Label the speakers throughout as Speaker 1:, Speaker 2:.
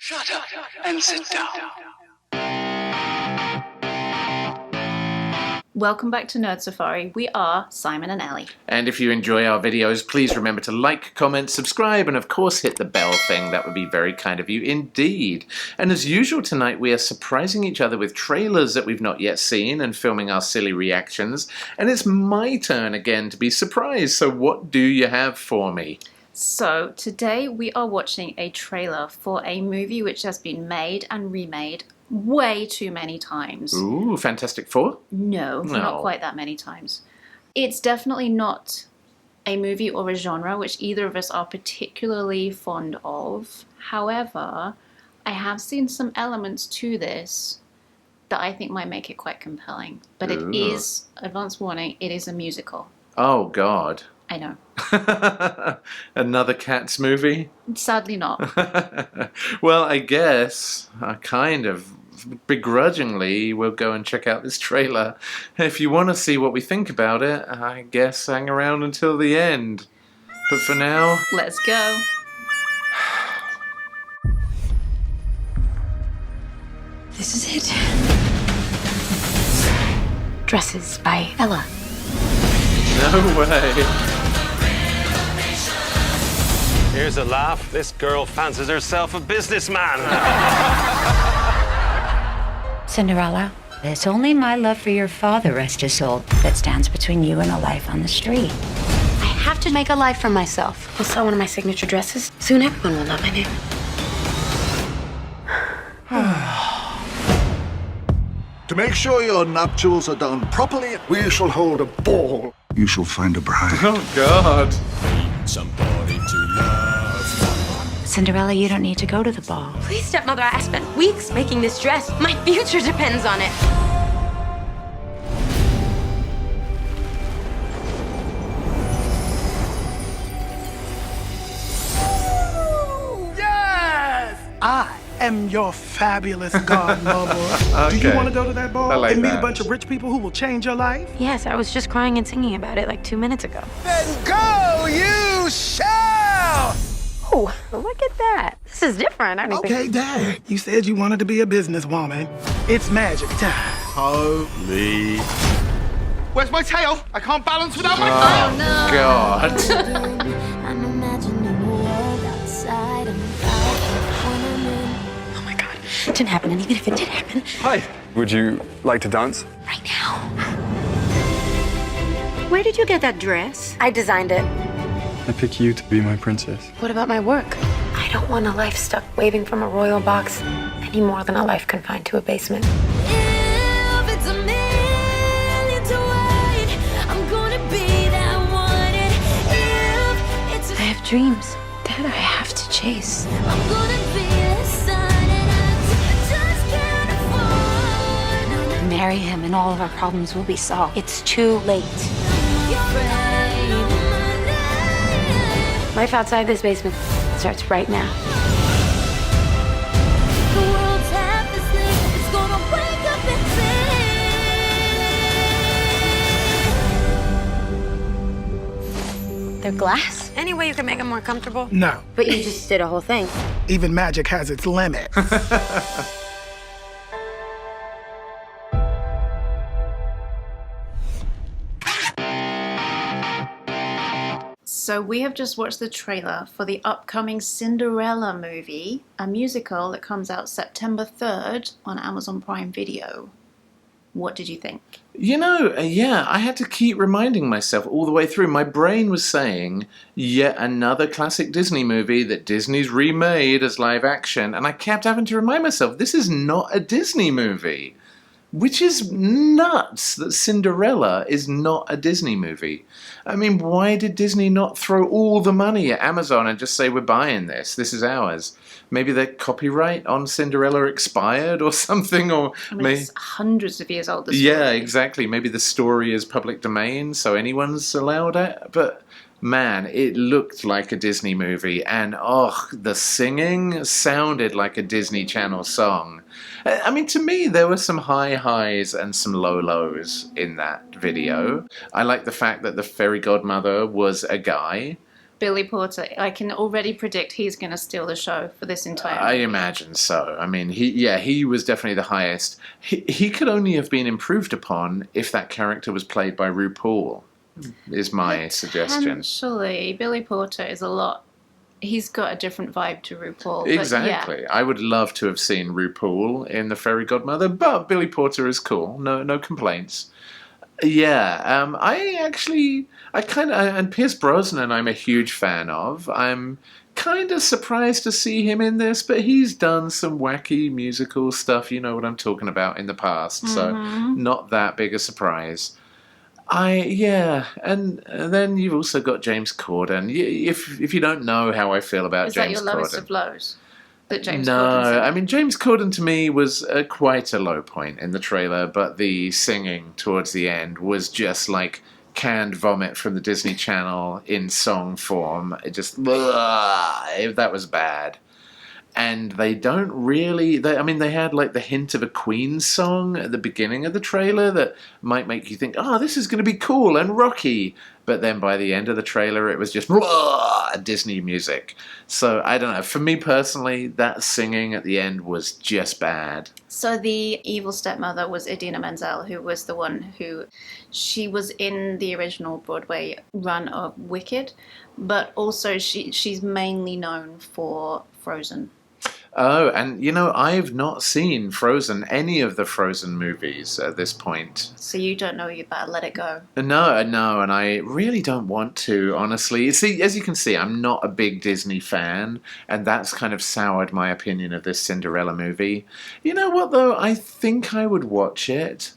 Speaker 1: Shut up and sit down.
Speaker 2: Welcome back to Nerd Safari. We are Simon and Ellie.
Speaker 3: And if you enjoy our videos, please remember to like, comment, subscribe, and of course hit the bell thing. That would be very kind of you indeed. And as usual tonight, we are surprising each other with trailers that we've not yet seen and filming our silly reactions. And it's my turn again to be surprised. So what do you have for me?
Speaker 2: So today we are watching a trailer for a movie which has been made and remade way too many times.
Speaker 3: Ooh, Fantastic Four?
Speaker 2: No, not quite that many times. It's definitely not a movie or a genre which either of us are particularly fond of. However, I have seen some elements to this that I think might make it quite compelling. But it is, advance warning, it is a musical.
Speaker 3: Oh, God.
Speaker 2: I know.
Speaker 3: Another Cats movie?
Speaker 2: Sadly not.
Speaker 3: Well, I guess I kind of begrudgingly will go and check out this trailer. If you want to see what we think about it, I guess hang around until the end. But for now...
Speaker 2: Let's go.
Speaker 4: This is it. Dresses by Ella.
Speaker 3: No way.
Speaker 5: Here's a laugh. This girl fancies herself a businessman.
Speaker 4: Cinderella, it's only my love for your father, rest his soul, that stands between you and a life on the street. I have to make a life for myself. I'll sell one of my signature dresses. Soon everyone will know my name.
Speaker 6: To make sure your nuptials are done properly, we shall hold a ball. You shall find a bride.
Speaker 3: Oh, God.
Speaker 7: Somebody to love.
Speaker 4: Cinderella, you don't need to go to the ball.
Speaker 8: Please, stepmother, I spent weeks making this dress. My future depends on it.
Speaker 9: Yes! I am your fabulous godmother.
Speaker 3: Okay.
Speaker 9: Do you want to go to that ball
Speaker 3: I like
Speaker 9: and meet
Speaker 3: that.
Speaker 9: a bunch of rich people who will change your life?
Speaker 8: Yes, I was just crying and singing about it like 2 minutes ago.
Speaker 9: Then go, you shall!
Speaker 8: Oh, look at that. This is different. I didn't
Speaker 9: Okay, Dad. You said you wanted to be a businesswoman. It's magic time.
Speaker 6: Holy.
Speaker 9: Where's my tail? I can't balance without my
Speaker 3: Oh, God.
Speaker 10: I'm imagining a world outside and
Speaker 4: Oh my God, it didn't happen, and even if it did happen,
Speaker 11: Hi. Would you like to dance?
Speaker 4: right now.
Speaker 8: Where did you get that dress? I designed it.
Speaker 11: I pick you to be my princess.
Speaker 8: What about my work? I don't want a life stuck waving from a royal box any more than a life confined to a basement.
Speaker 10: if it's a million to one, I'm gonna be that one. And if it's
Speaker 4: I have dreams that I have to chase.
Speaker 10: I'm gonna be the sun, and I just can't afford.
Speaker 4: Marry him, and all of our problems will be solved. It's too late.
Speaker 8: Life outside this basement starts right now.
Speaker 10: The world's half asleep. It's gonna wake up and sing.
Speaker 8: They're glass. Any way you can make them more comfortable?
Speaker 9: No.
Speaker 8: But you just did a whole thing.
Speaker 9: Even magic has its limits.
Speaker 2: So we have just watched the trailer for the upcoming Cinderella movie, a musical that comes out September 3rd on Amazon Prime Video. What did you think?
Speaker 3: You know, yeah, I had to keep reminding myself all the way through. My brain was saying, yet another classic Disney movie that Disney's remade as live action, and I kept having to remind myself, this is not a Disney movie. Which is nuts that Cinderella is not a Disney movie. I mean, why did Disney not throw all the money at Amazon and just say, we're buying this, this is ours? Maybe their copyright on Cinderella expired or something, or
Speaker 2: I mean, it's hundreds of years old. The story.
Speaker 3: yeah, exactly. Maybe the story is public domain, so anyone's allowed it. But man, it looked like a Disney movie, and oh, the singing sounded like a Disney Channel song. I mean, to me, there were some high highs and some low lows in that video. I like the fact that the fairy godmother was a guy,
Speaker 2: Billy Porter, I can already predict he's going to steal the show for this entire
Speaker 3: I
Speaker 2: movie.
Speaker 3: imagine so. I mean, he was definitely the highest. He could only have been improved upon if that character was played by RuPaul, is my suggestion.
Speaker 2: Potentially. Billy Porter is he's got a different vibe to RuPaul.
Speaker 3: Exactly.
Speaker 2: But
Speaker 3: I would love to have seen RuPaul in The Fairy Godmother, but Billy Porter is cool. No complaints. Yeah, and Pierce Brosnan I'm a huge fan of. I'm kind of surprised to see him in this, but he's done some wacky musical stuff, you know what I'm talking about, in the past, so not that big a surprise. And then you've also got James Corden. If you don't know how I feel about
Speaker 2: is
Speaker 3: James
Speaker 2: that your lowest
Speaker 3: Corden,
Speaker 2: of lows? That James
Speaker 3: no,
Speaker 2: Corden's in?
Speaker 3: I mean James Corden to me was quite a low point in the trailer, but the singing towards the end was just like canned vomit from the Disney Channel in song form. It just that was bad. And they don't really... They had like the hint of a Queen song at the beginning of the trailer that might make you think, oh, this is going to be cool and rocky. But then by the end of the trailer, it was just Disney music. So, I don't know. For me personally, that singing at the end was just bad.
Speaker 2: So the evil stepmother was Idina Menzel, who was the one she was in the original Broadway run of Wicked, but also she's mainly known for Frozen.
Speaker 3: Oh, and I've not seen Frozen, any of the Frozen movies at this point.
Speaker 2: So you don't know, you better let it go.
Speaker 3: No, and I really don't want to, honestly. See, as you can see, I'm not a big Disney fan, and that's kind of soured my opinion of this Cinderella movie. You know what, though? I think I would watch it.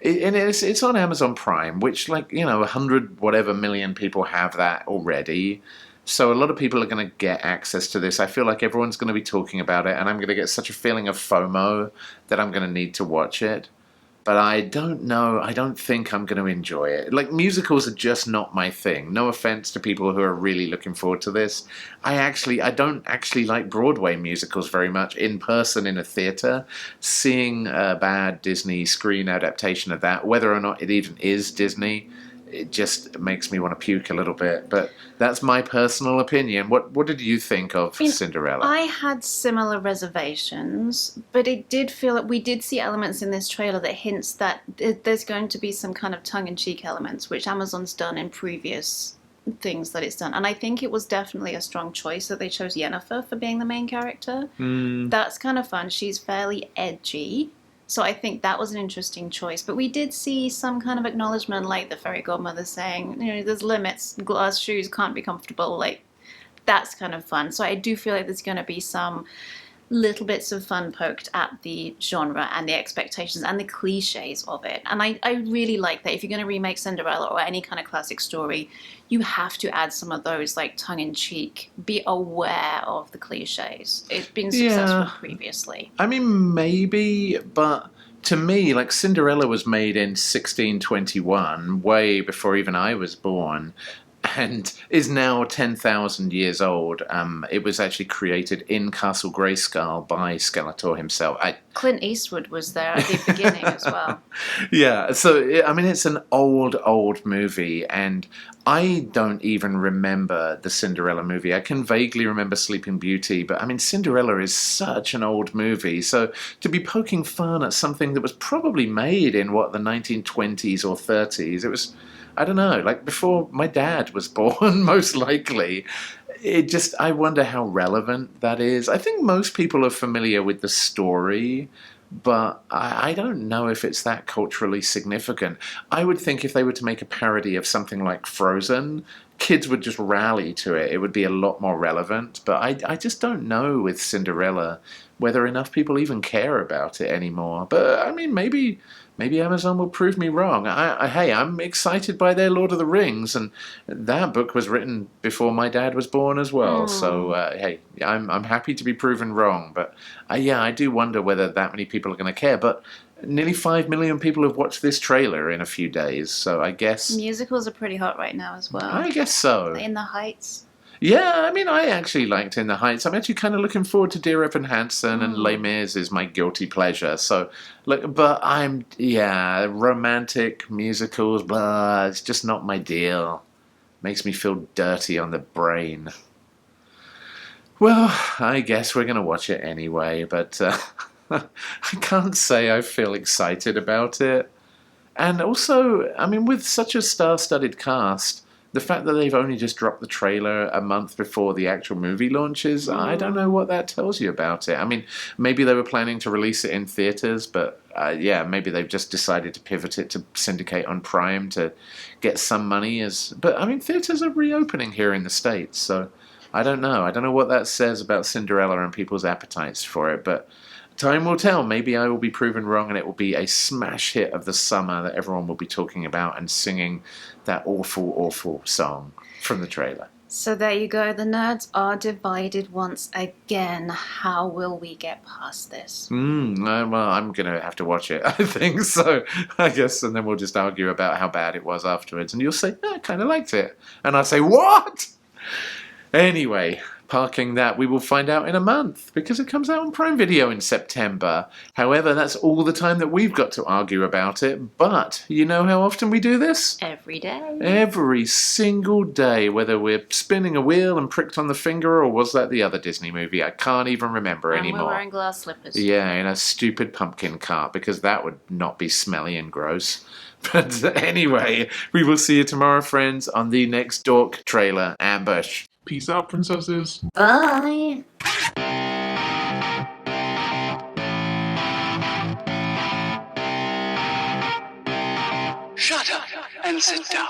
Speaker 3: And it's on Amazon Prime, which, 100 whatever million people have that already. So a lot of people are going to get access to this. I feel like everyone's going to be talking about it, and I'm going to get such a feeling of FOMO that I'm going to need to watch it. But I don't know. I don't think I'm going to enjoy it. Musicals are just not my thing. No offense to people who are really looking forward to this. I don't actually like Broadway musicals very much in person in a theater. Seeing a bad Disney screen adaptation of that, whether or not it even is Disney, it just makes me want to puke a little bit. But that's my personal opinion. What did you think of Cinderella?
Speaker 2: I had similar reservations, but it did feel like we did see elements in this trailer that hints that there's going to be some kind of tongue-in-cheek elements, which Amazon's done in previous things that it's done. And I think it was definitely a strong choice that they chose Yennefer for being the main character. That's kind of fun. She's fairly edgy. So I think that was an interesting choice. But we did see some kind of acknowledgement, like the fairy godmother saying, there's limits, glass shoes can't be comfortable. That's kind of fun. So I do feel like there's going to be some little bits of fun poked at the genre and the expectations and the cliches of it. And I really like that. If you're going to remake Cinderella or any kind of classic story, you have to add some of those tongue-in-cheek, be aware of the cliches. It's been successful previously.
Speaker 3: I mean, maybe, but to me, Cinderella was made in 1621, way before even I was born, and is now 10,000 years old. It was actually created in Castle Grayskull by Skeletor himself.
Speaker 2: Clint Eastwood was there at the beginning as well.
Speaker 3: Yeah, so, it's an old movie, and I don't even remember the Cinderella movie. I can vaguely remember Sleeping Beauty, but, Cinderella is such an old movie, so to be poking fun at something that was probably made in, the 1920s or 30s, it was... I don't know, before my dad was born, most likely. I wonder how relevant that is. I think most people are familiar with the story, but I don't know if it's that culturally significant. I would think if they were to make a parody of something like Frozen, kids would just rally to it. It would be a lot more relevant. But I just don't know with Cinderella whether enough people even care about it anymore. But, maybe Amazon will prove me wrong. Hey, I'm excited by their Lord of the Rings, and that book was written before my dad was born as well. So, hey, I'm happy to be proven wrong. But, I do wonder whether that many people are going to care. But nearly 5 million people have watched this trailer in a few days, so I guess...
Speaker 2: Musicals are pretty hot right now as well.
Speaker 3: I guess so.
Speaker 2: In the Heights.
Speaker 3: Yeah, I actually liked In the Heights. I'm actually kind of looking forward to Dear Evan Hansen, and Les Mis is my guilty pleasure. So, but romantic musicals, blah, it's just not my deal. Makes me feel dirty on the brain. Well, I guess we're going to watch it anyway, but I can't say I feel excited about it. And also, I mean, with such a star-studded cast, the fact that they've only just dropped the trailer a month before the actual movie launches, I don't know what that tells you about it. I mean, maybe they were planning to release it in theaters, but yeah, maybe they've just decided to pivot it to syndicate on Prime to get some money. But I mean, theaters are reopening here in the States, so I don't know. I don't know what that says about Cinderella and people's appetites for it, but time will tell. Maybe I will be proven wrong and it will be a smash hit of the summer that everyone will be talking about and singing that awful, awful song from the trailer.
Speaker 2: So there you go. The nerds are divided once again. How will we get past this?
Speaker 3: Well, I'm going to have to watch it, I think. So I guess, and then we'll just argue about how bad it was afterwards. And you'll say, I kind of liked it. And I'll say, what? Anyway, parking that, we will find out in a month because it comes out on Prime Video in September. However, that's all the time that we've got to argue about it. But you know how often we do this?
Speaker 2: Every day.
Speaker 3: Every single day, whether we're spinning a wheel and pricked on the finger, or was that the other Disney movie? I can't even remember anymore.
Speaker 2: And we're wearing glass slippers.
Speaker 3: Yeah, in a stupid pumpkin cart, because that would not be smelly and gross. But anyway, we will see you tomorrow, friends, on the next Dork trailer ambush.
Speaker 1: Peace out, princesses.
Speaker 2: Bye.
Speaker 12: Shut up and sit down.